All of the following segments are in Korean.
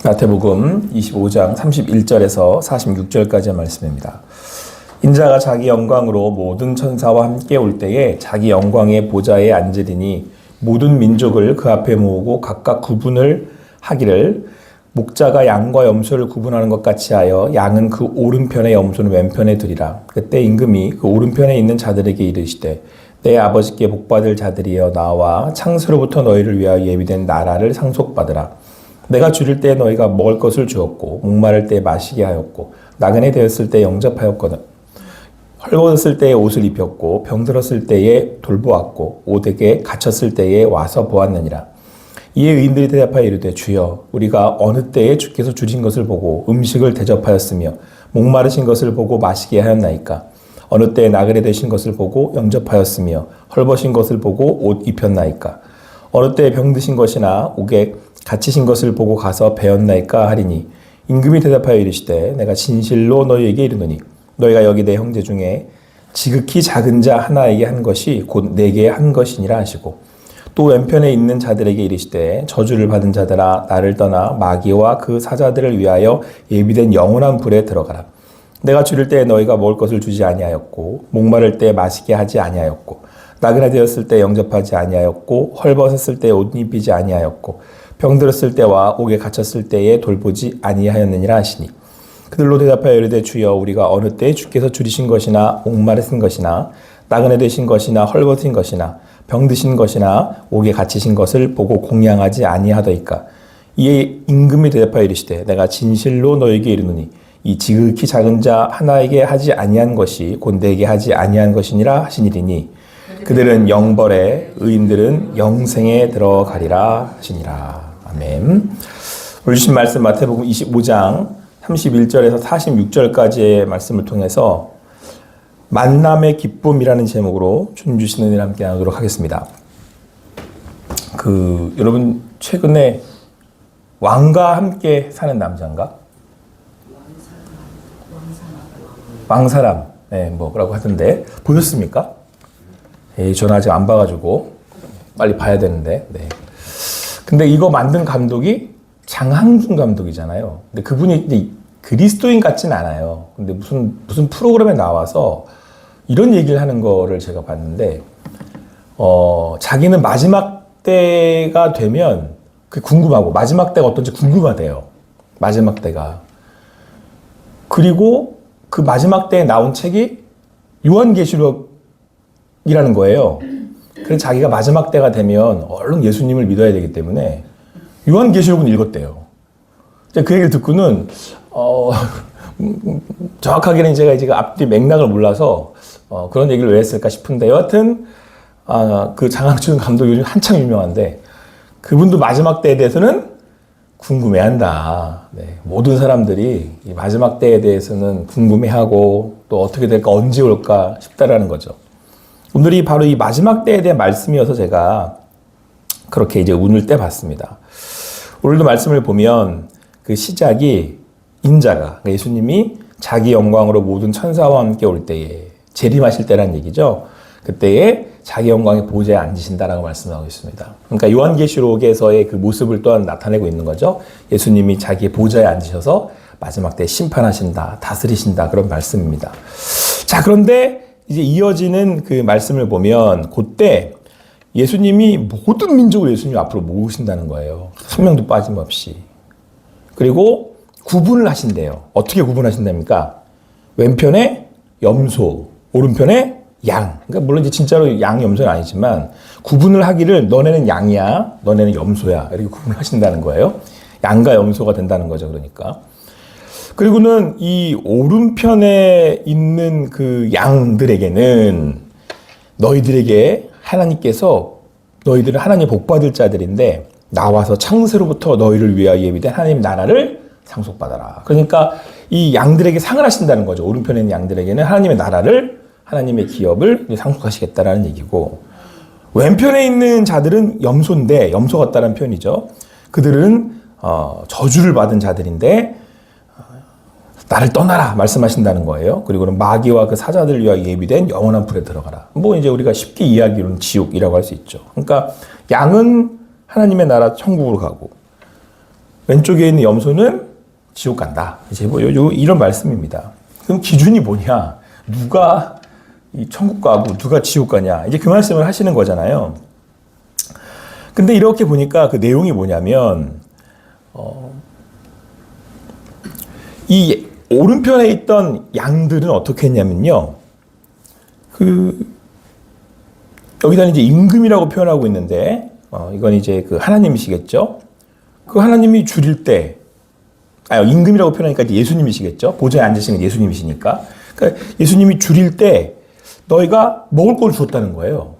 마태복음 25장 31절에서 46절까지의 말씀입니다. 인자가 자기 영광으로 모든 천사와 함께 올 때에 자기 영광의 보좌에 앉으리니 모든 민족을 그 앞에 모으고 각각 구분을 하기를 목자가 양과 염소를 구분하는 것 같이 하여 양은 그 오른편에 염소는 왼편에 두리라. 그때 임금이 그 오른편에 있는 자들에게 이르시되 내 아버지께 복받을 자들이여 나와 창세로부터 너희를 위하여 예비된 나라를 상속받으라. 내가 줄일 때 너희가 먹을 것을 주었고 목마를 때 마시게 하였고 나그네 되었을 때 영접하였거든. 헐벗었을 때에 옷을 입혔고 병들었을 때에 돌보았고 오대게 갇혔을 때에 와서 보았느니라. 이에 의인들이 대답하여 이르되 주여 우리가 어느 때에 주께서 주신 것을 보고 음식을 대접하였으며 목마르신 것을 보고 마시게 하였나이까. 어느 때에 나그네 되신 것을 보고 영접하였으며 헐벗은 것을 보고 옷 입혔나이까. 어느 때에 병드신 것이나 옥에 갇히신 것을 보고 가서 배웠나이까 하리니 임금이 대답하여 이르시되 내가 진실로 너희에게 이르노니 너희가 여기 내 형제 중에 지극히 작은 자 하나에게 한 것이 곧 내게 한 것이니라 하시고 또 왼편에 있는 자들에게 이르시되 저주를 받은 자들아 나를 떠나 마귀와 그 사자들을 위하여 예비된 영원한 불에 들어가라. 내가 줄일 때 너희가 먹을 것을 주지 아니하였고 목마를 때 마시게 하지 아니하였고 나그네 되었을 때 영접하지 아니하였고 헐벗었을 때 옷 입히지 아니하였고 병들었을 때와 옥에 갇혔을 때에 돌보지 아니하였느니라 하시니 그들로 대답하여 이르되 주여 우리가 어느 때에 주께서 줄이신 것이나 목마르신 것이나 나그네 되신 것이나 헐벗은 것이나 병드신 것이나 옥에 갇히신 것을 보고 공양하지 아니하더이까. 이에 임금이 대답하여 이르시되 내가 진실로 너에게 이르노니 이 지극히 작은 자 하나에게 하지 아니한 것이 곧 내게 하지 아니한 것이니라 하시니리니 그들은 영벌에 의인들은 영생에 들어가리라 하시니라. 아멘. 오늘 주신 말씀 마태복음 25장 31절에서 46절까지의 말씀을 통해서 만남의 기쁨이라는 제목으로 주님 주시는 은혜를 함께 나누도록 하겠습니다. 여러분 최근에 왕과 함께 사는 남자인가? 왕사람. 네, 뭐라고 하던데 보셨습니까? 저는 아직 안 봐가지고 빨리 봐야 되는데. 네. 근데 이거 만든 감독이 장항준 감독이잖아요. 근데 그분이 이제 그리스도인 같진 않아요. 근데 무슨 프로그램에 나와서 이런 얘기를 하는 거를 제가 봤는데, 자기는 마지막 때가 되면 궁금하고 마지막 때가 어떤지 궁금하대요. 마지막 때가. 그리고 그 마지막 때에 나온 책이 요한계시록이라는 거예요. 그래서 자기가 마지막 때가 되면 얼른 예수님을 믿어야 되기 때문에 요한계시록은 읽었대요. 그 얘기를 듣고는 정확하게는 제가 이제 앞뒤 맥락을 몰라서 그런 얘기를 왜 했을까 싶은데 여하튼 그 장항준 감독이 요즘 한창 유명한데 그분도 마지막 때에 대해서는 궁금해한다. 네, 모든 사람들이 이 마지막 때에 대해서는 궁금해하고 또 어떻게 될까 언제 올까 싶다라는 거죠. 오늘이 바로 이 마지막 때에 대한 말씀이어서 제가 그렇게 이제 운을 떼봤습니다. 오늘도 말씀을 보면 그 시작이 인자가 그러니까 예수님이 자기 영광으로 모든 천사와 함께 올 때에 재림하실 때란 얘기죠. 그때에 자기 영광의 보좌에 앉으신다라고 말씀하고 있습니다. 그러니까 요한계시록에서의 그 모습을 또한 나타내고 있는 거죠. 예수님이 자기의 보좌에 앉으셔서 마지막 때 심판하신다, 다스리신다 그런 말씀입니다. 자, 그런데 이제 이어지는 그 말씀을 보면 그때 예수님이 모든 민족을 예수님 앞으로 모으신다는 거예요. 한 명도 빠짐없이. 그리고 구분을 하신대요. 어떻게 구분하신답니까? 왼편에 염소, 오른편에 양. 그러니까 물론 이제 진짜로 양, 염소는 아니지만 구분을 하기를 너네는 양이야, 너네는 염소야 이렇게 구분을 하신다는 거예요. 양과 염소가 된다는 거죠. 그러니까. 그리고는 이 오른편에 있는 그 양들에게는 너희들에게 하나님께서 너희들은 하나님 복받을 자들인데 나와서 창세로부터 너희를 위하여 예비된 하나님 나라를 상속받아라. 그러니까 이 양들에게 상을 하신다는 거죠. 오른편에 있는 양들에게는 하나님의 나라를 하나님의 기업을 상속하시겠다라는 얘기고 왼편에 있는 자들은 염소인데 염소 같다는 표현이죠. 그들은 저주를 받은 자들인데 나를 떠나라 말씀하신다는 거예요. 그리고는 마귀와 그 사자들을 위하여 예비된 영원한 불에 들어가라. 뭐 이제 우리가 쉽게 이야기로는 지옥이라고 할 수 있죠. 그러니까 양은 하나님의 나라 천국으로 가고 왼쪽에 있는 염소는 지옥 간다. 이제 뭐 이런 말씀입니다. 그럼 기준이 뭐냐? 누가 이 천국 가고 누가 지옥 가냐? 이제 그 말씀을 하시는 거잖아요. 근데 이렇게 보니까 그 내용이 뭐냐면 이 오른편에 있던 양들은 어떻게 했냐면요. 여기다 이제 임금이라고 표현하고 있는데, 이건 이제 그 하나님이시겠죠? 그 하나님이 줄일 때, 임금이라고 표현하니까 이제 예수님이시겠죠? 보좌에 앉으신 건 예수님이시니까. 그러니까 예수님이 줄일 때 너희가 먹을 걸 주었다는 거예요.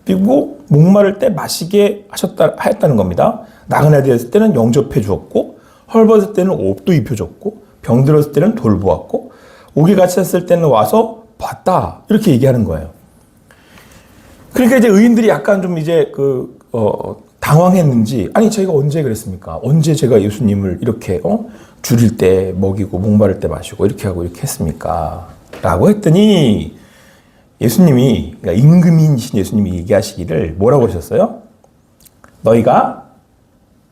그리고 목마를 때 마시게 하였다는 겁니다. 나그네 되었을 때는 영접해 주었고, 헐벗을 때는 옷도 입혀줬고, 병들었을 때는 돌보았고, 옥에 갇혔을 때는 와서 봤다. 이렇게 얘기하는 거예요. 그러니까 이제 의인들이 약간 좀 이제 당황했는지, 아니, 저희가 언제 그랬습니까? 언제 제가 예수님을 이렇게, 줄일 때 먹이고, 목마를 때 마시고, 이렇게 하고, 이렇게 했습니까? 라고 했더니, 예수님이, 그러니까 임금이신 예수님이 얘기하시기를 뭐라고 그러셨어요? 너희가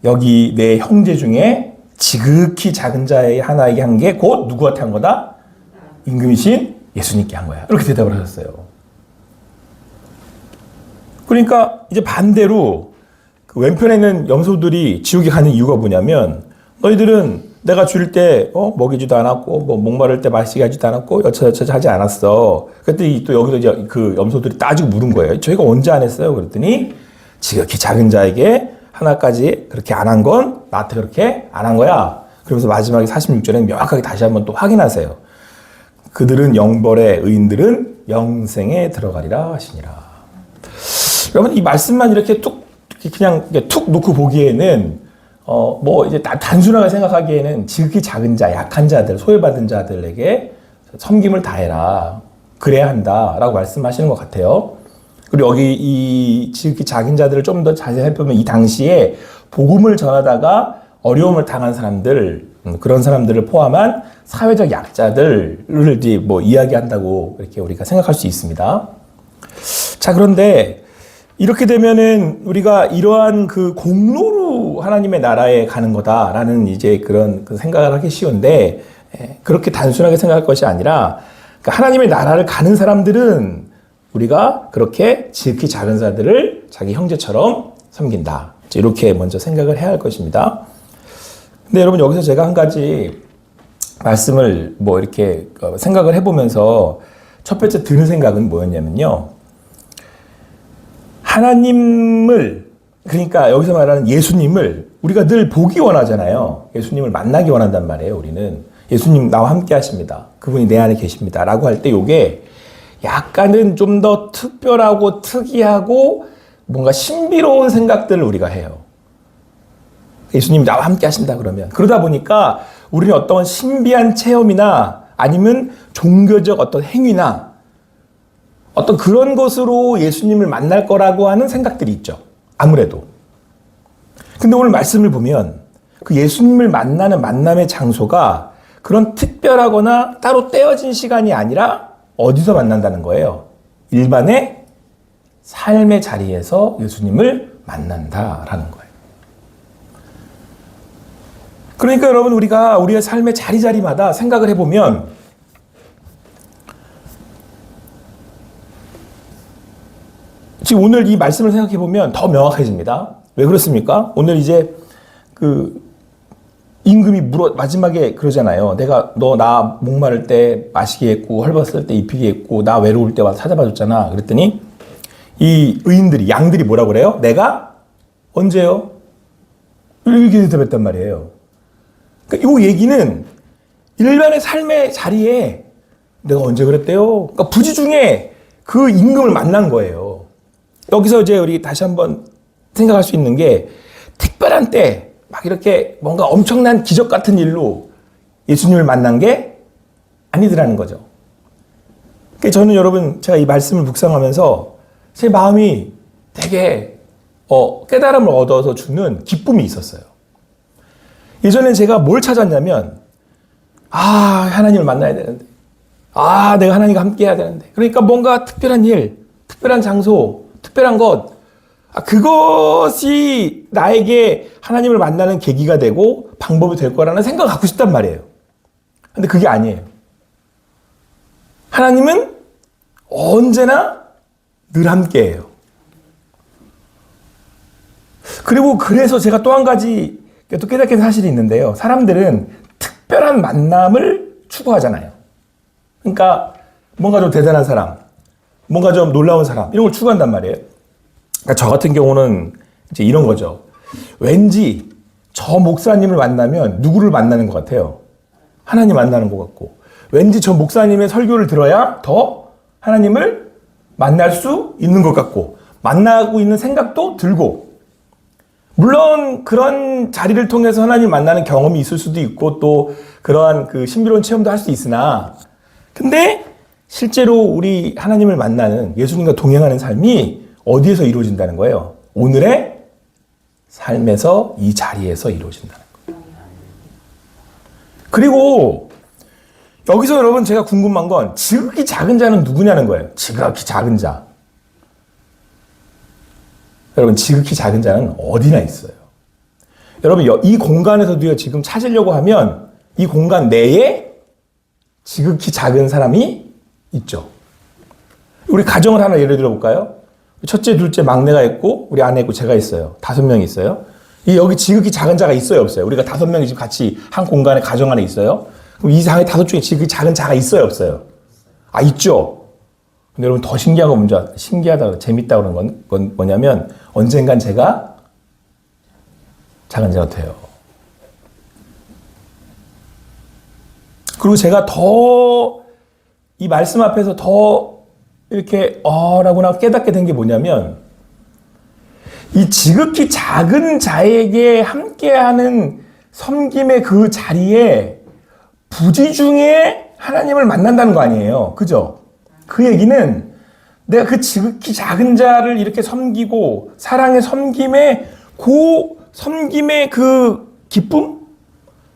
여기 내 형제 중에 지극히 작은 자의 하나에게 한 게 곧 누구한테 한 거다? 임금이신 예수님께 한 거야. 이렇게 대답을 하셨어요. 그러니까 이제 반대로 그 왼편에 있는 염소들이 지옥에 가는 이유가 뭐냐면 너희들은 내가 줄일 때 먹이지도 않았고 뭐 목마를 때 마시게 하지도 않았고 여차저차 하지 않았어. 그랬더니 또 여기서 이제 그 염소들이 따지고 물은 거예요. 저희가 언제 안 했어요? 그랬더니 지극히 작은 자에게 하나까지 그렇게 안 한 건 나한테 그렇게 안 한 거야. 그러면서 마지막에 46절에 명확하게 다시 한번 또 확인하세요. 그들은 영벌에 의인들은 영생에 들어가리라 하시니라. 여러분 이 말씀만 이렇게 그냥 툭 놓고 보기에는 뭐 이제 단순하게 생각하기에는 지극히 작은 자, 약한 자들, 소외받은 자들에게 섬김을 다해라. 그래야 한다라고 말씀하시는 것 같아요. 그리고 여기 이 지극히 작은 자들을 좀 더 자세히 살펴보면 이 당시에 복음을 전하다가 어려움을 당한 사람들, 그런 사람들을 포함한 사회적 약자들을 이제 뭐 이야기한다고 이렇게 우리가 생각할 수 있습니다. 자, 그런데 이렇게 되면은 우리가 이러한 그 공로로 하나님의 나라에 가는 거다라는 이제 그런 생각을 하기 쉬운데 그렇게 단순하게 생각할 것이 아니라 그러니까 하나님의 나라를 가는 사람들은 우리가 그렇게 지극히 작은 자들을 자기 형제처럼 섬긴다. 이렇게 먼저 생각을 해야 할 것입니다. 근데 여러분 여기서 제가 한 가지 말씀을 뭐 이렇게 생각을 해보면서 첫 번째 드는 생각은 뭐였냐면요. 하나님을 그러니까 여기서 말하는 예수님을 우리가 늘 보기 원하잖아요. 예수님을 만나기 원한단 말이에요. 우리는 예수님 나와 함께 하십니다. 그분이 내 안에 계십니다. 라고 할 때 이게 약간은 좀 더 특별하고 특이하고 뭔가 신비로운 생각들을 우리가 해요. 예수님이 나와 함께 하신다 그러면. 그러다 보니까 우리는 어떤 신비한 체험이나 아니면 종교적 어떤 행위나 어떤 그런 것으로 예수님을 만날 거라고 하는 생각들이 있죠. 아무래도. 근데 오늘 말씀을 보면 그 예수님을 만나는 만남의 장소가 그런 특별하거나 따로 떼어진 시간이 아니라 어디서 만난다는 거예요? 일반의 삶의 자리에서 예수님을 만난다라는 거예요. 그러니까 여러분 우리가 우리의 삶의 자리마다 생각을 해보면 지금 오늘 이 말씀을 생각해보면 더 명확해집니다. 왜 그렇습니까? 오늘 이제 그 임금이 마지막에 그러잖아요. 내가 너 나 목마를 때 마시게 했고 헐벗을 때 입히게 했고 나 외로울 때 와서 찾아봐 줬잖아. 그랬더니 이 의인들이 양들이 뭐라고 그래요? 내가 언제요? 이렇게 대답했단 말이에요. 그러니까 이 얘기는 일반의 삶의 자리에 내가 언제 그랬대요? 그러니까 부지 중에 그 임금을 만난 거예요. 여기서 이제 우리 다시 한번 생각할 수 있는 게 특별한 때 막 이렇게 뭔가 엄청난 기적 같은 일로 예수님을 만난 게 아니더라는 거죠. 그러니까 저는 여러분 제가 이 말씀을 묵상하면서 제 마음이 되게 깨달음을 얻어서 주는 기쁨이 있었어요. 예전에 제가 뭘 찾았냐면 하나님을 만나야 되는데 내가 하나님과 함께 해야 되는데 그러니까 뭔가 특별한 일, 특별한 장소, 특별한 것 그것이 나에게 하나님을 만나는 계기가 되고 방법이 될 거라는 생각을 갖고 싶단 말이에요. 근데 그게 아니에요. 하나님은 언제나 늘 함께해요. 그리고 그래서 제가 또 한 가지 또 깨닫게 된 사실이 있는데요. 사람들은 특별한 만남을 추구하잖아요. 그러니까 뭔가 좀 대단한 사람, 뭔가 좀 놀라운 사람, 이런 걸 추구한단 말이에요. 그러니까 저 같은 경우는 이제 이런 거죠. 왠지 저 목사님을 만나면 누구를 만나는 것 같아요. 하나님 만나는 것 같고, 왠지 저 목사님의 설교를 들어야 더 하나님을 만날 수 있는 것 같고, 만나고 있는 생각도 들고, 물론 그런 자리를 통해서 하나님 만나는 경험이 있을 수도 있고 또 그러한 그 신비로운 체험도 할 수 있으나, 근데 실제로 우리 하나님을 만나는, 예수님과 동행하는 삶이 어디에서 이루어진다는 거예요? 오늘의 삶에서, 이 자리에서 이루어진다는 거예요. 그리고 여기서 여러분 제가 궁금한 건 지극히 작은 자는 누구냐는 거예요. 지극히 작은 자. 여러분, 지극히 작은 자는 어디나 있어요. 여러분, 이 공간에서도요, 지금 찾으려고 하면 이 공간 내에 지극히 작은 사람이 있죠. 우리 가정을 하나 예를 들어볼까요? 첫째, 둘째, 막내가 있고, 우리 아내 있고, 제가 있어요. 5명이 있어요. 여기 지극히 작은 자가 있어요, 없어요? 우리가 5명이 지금 같이 한 공간에, 가정 안에 있어요. 그럼 이 5 중에 지극히 작은 자가 있어요, 없어요? 있죠. 근데 여러분, 더 신기한 건 먼저, 신기하다, 재밌다 그런 건 뭐냐면, 언젠간 제가 작은 자가 돼요. 그리고 제가 더, 이 말씀 앞에서 더 이렇게, 라고나 깨닫게 된 게 뭐냐면, 이 지극히 작은 자에게 함께하는 섬김의 그 자리에 부지 중에 하나님을 만난다는 거 아니에요. 그죠? 그 얘기는 내가 그 지극히 작은 자를 이렇게 섬기고 사랑의 섬김의 그 기쁨?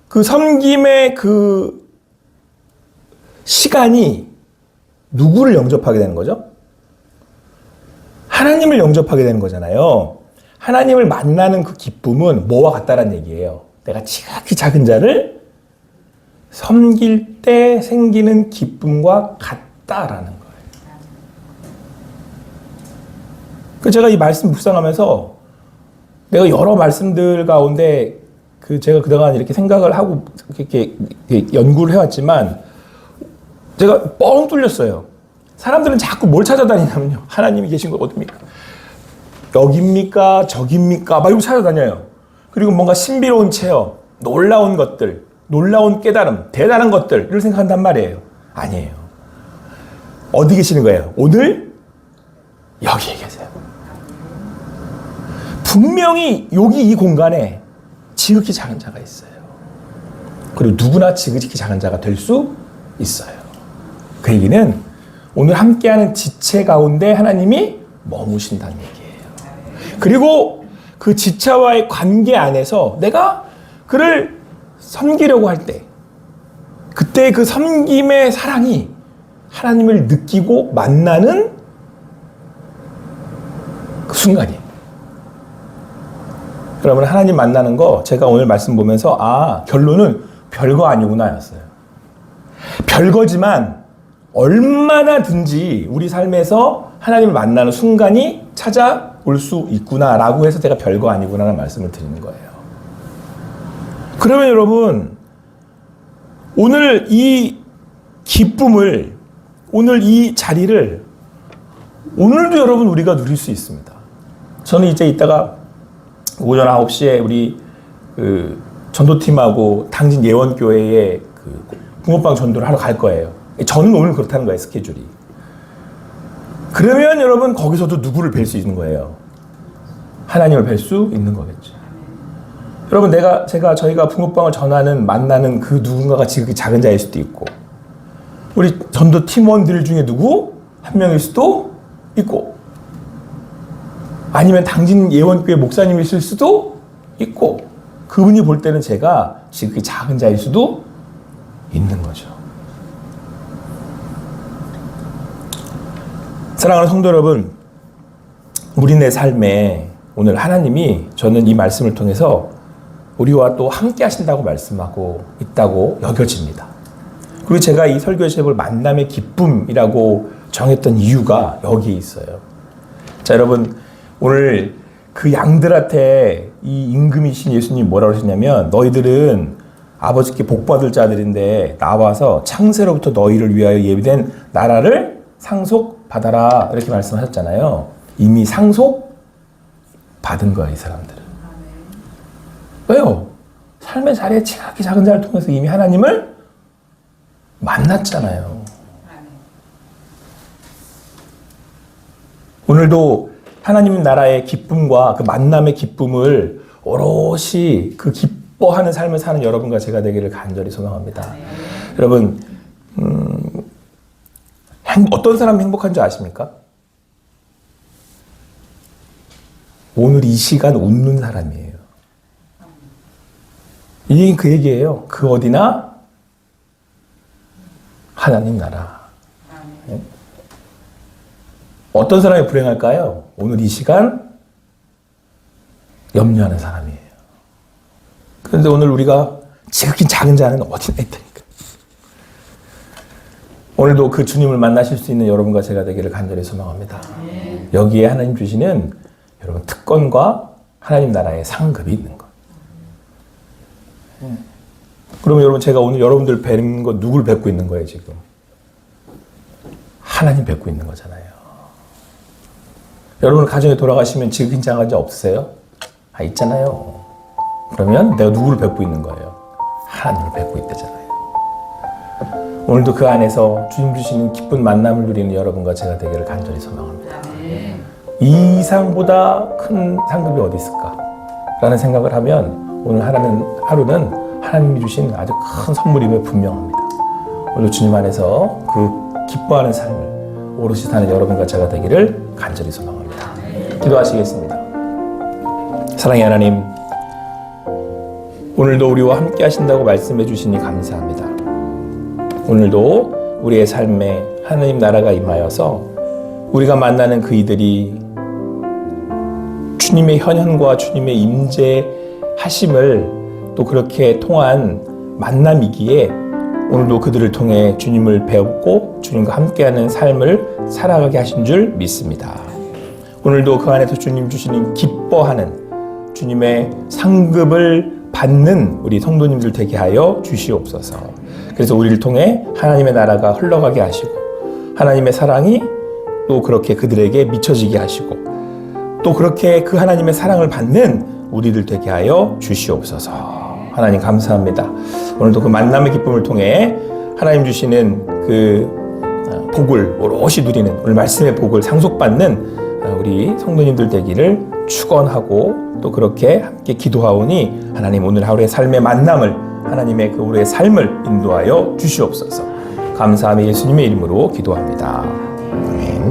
그 섬김의 그 시간이 누구를 영접하게 되는 거죠? 하나님을 영접하게 되는 거잖아요. 하나님을 만나는 그 기쁨은 뭐와 같다라는 얘기예요. 내가 지극히 작은 자를 섬길 때 생기는 기쁨과 같다라는 거예요. 제가 이 말씀 묵상하면서 내가 여러 말씀들 가운데 제가 그동안 이렇게 생각을 하고 이렇게 연구를 해왔지만 제가 뻥 뚫렸어요. 사람들은 자꾸 뭘 찾아다니냐면요. 하나님이 계신 곳 어딥니까? 여깁니까? 저깁니까? 막 이러고 찾아다녀요. 그리고 뭔가 신비로운 체험, 놀라운 것들, 놀라운 깨달음, 대단한 것들을 생각한단 말이에요. 아니에요. 어디 계시는 거예요? 오늘 여기에 계세요. 분명히 여기 이 공간에 지극히 작은 자가 있어요. 그리고 누구나 지극히 작은 자가 될 수 있어요. 그 얘기는 오늘 함께하는 지체 가운데 하나님이 머무신다는 얘기예요. 그리고 그 지체와의 관계 안에서 내가 그를 섬기려고 할 때, 그때 그 섬김의 사랑이 하나님을 느끼고 만나는 그 순간이에요. 여러분, 하나님 만나는 거 제가 오늘 말씀 보면서 결론은 별거 아니구나 였어요. 별거지만 얼마나든지 우리 삶에서 하나님을 만나는 순간이 찾아올 수 있구나라고 해서 제가 별거 아니구나라는 말씀을 드리는 거예요. 그러면 여러분, 오늘 이 기쁨을, 오늘 이 자리를 오늘도 여러분 우리가 누릴 수 있습니다. 저는 이제 이따가 오전 9시에 우리 전도팀하고 당진 예원교회에 붕어빵 전도를 하러 갈 거예요. 저는 오늘 그렇다는 거예요, 스케줄이. 그러면 여러분 거기서도 누구를 뵐 수 있는 거예요? 하나님을 뵐 수 있는 거겠죠. 여러분, 저희가 붕어빵을 만나는 그 누군가가 지극히 작은 자일 수도 있고, 우리 전도 팀원들 중에 누구? 한 명일 수도 있고, 아니면 당진 예원교회 목사님일 수도 있고, 그분이 볼 때는 제가 지극히 작은 자일 수도 있는 거죠. 사랑하는 성도 여러분, 우리 내 삶에 오늘 하나님이 저는 이 말씀을 통해서 우리와 또 함께 하신다고 말씀하고 있다고 여겨집니다. 그리고 제가 이 설교 제목을 만남의 기쁨이라고 정했던 이유가 여기에 있어요. 자, 여러분, 오늘 그 양들한테 이 임금이신 예수님이 뭐라고 하셨냐면, 너희들은 아버지께 복받을 자들인데 나와서 창세로부터 너희를 위하여 예비된 나라를 상속받아라, 이렇게 말씀하셨잖아요. 이미 상속받은 거야, 이 사람들은. 왜요? 삶의 자리에 지극히 작은 자를 통해서 이미 하나님을 만났잖아요. 오늘도 하나님 나라의 기쁨과 그 만남의 기쁨을 오롯이 그 기뻐하는 삶을 사는 여러분과 제가 되기를 간절히 소망합니다. 여러분, 어떤 사람이 행복한 줄 아십니까? 오늘 이 시간 웃는 사람이에요. 이게 그 얘기예요. 그 어디나 하나님 나라. 네? 어떤 사람이 불행할까요? 오늘 이 시간 염려하는 사람이에요. 그런데 오늘 우리가 지극히 작은 자는 어디나 있다니까. 오늘도 그 주님을 만나실 수 있는 여러분과 제가 되기를 간절히 소망합니다. 여기에 하나님 주시는 여러분 특권과 하나님 나라의 상급이 있는 것. 그러면 여러분, 제가 오늘 여러분들 뵙는 거 누굴 뵙고 있는 거예요, 지금? 하나님 뵙고 있는 거잖아요. 여러분 가정에 돌아가시면 지극히 작은 자 없으세요? 아, 있잖아요. 그러면 내가 누구를 뵙고 있는 거예요? 하나님을 뵙고 있다잖아요. 오늘도 그 안에서 주님 주시는 기쁜 만남을 누리는 여러분과 제가 되기를 간절히 소망합니다. 이 이상보다 큰 상급이 어디 있을까? 라는 생각을 하면 오늘 하루는 하나님이 주신 아주 큰 선물임에 분명합니다. 오늘 주님 안에서 그 기뻐하는 삶을 오롯이 사는 여러분과 제가 되기를 간절히 소망합니다. 기도하시겠습니다. 사랑의 하나님, 오늘도 우리와 함께 하신다고 말씀해 주시니 감사합니다. 오늘도 우리의 삶에 하나님 나라가 임하여서 우리가 만나는 그 이들이 주님의 현현과 주님의 임재하심을 또 그렇게 통한 만남이기에 오늘도 그들을 통해 주님을 배웠고 주님과 함께하는 삶을 살아가게 하신 줄 믿습니다. 오늘도 그 안에서 주님 주시는 기뻐하는 주님의 상급을 받는 우리 성도님들 되게 하여 주시옵소서. 그래서 우리를 통해 하나님의 나라가 흘러가게 하시고 하나님의 사랑이 또 그렇게 그들에게 미쳐지게 하시고 또 그렇게 그 하나님의 사랑을 받는 우리들 되게 하여 주시옵소서. 하나님 감사합니다. 오늘도 그 만남의 기쁨을 통해 하나님 주시는 그 복을 오롯이 누리는 오늘 말씀의 복을 상속받는 우리 성도님들 되기를 축원하고 또 그렇게 함께 기도하오니 하나님 오늘 하루의 삶의 만남을 하나님의 그 우리의 삶을 인도하여 주시옵소서. 감사하며 예수님의 이름으로 기도합니다. 아멘.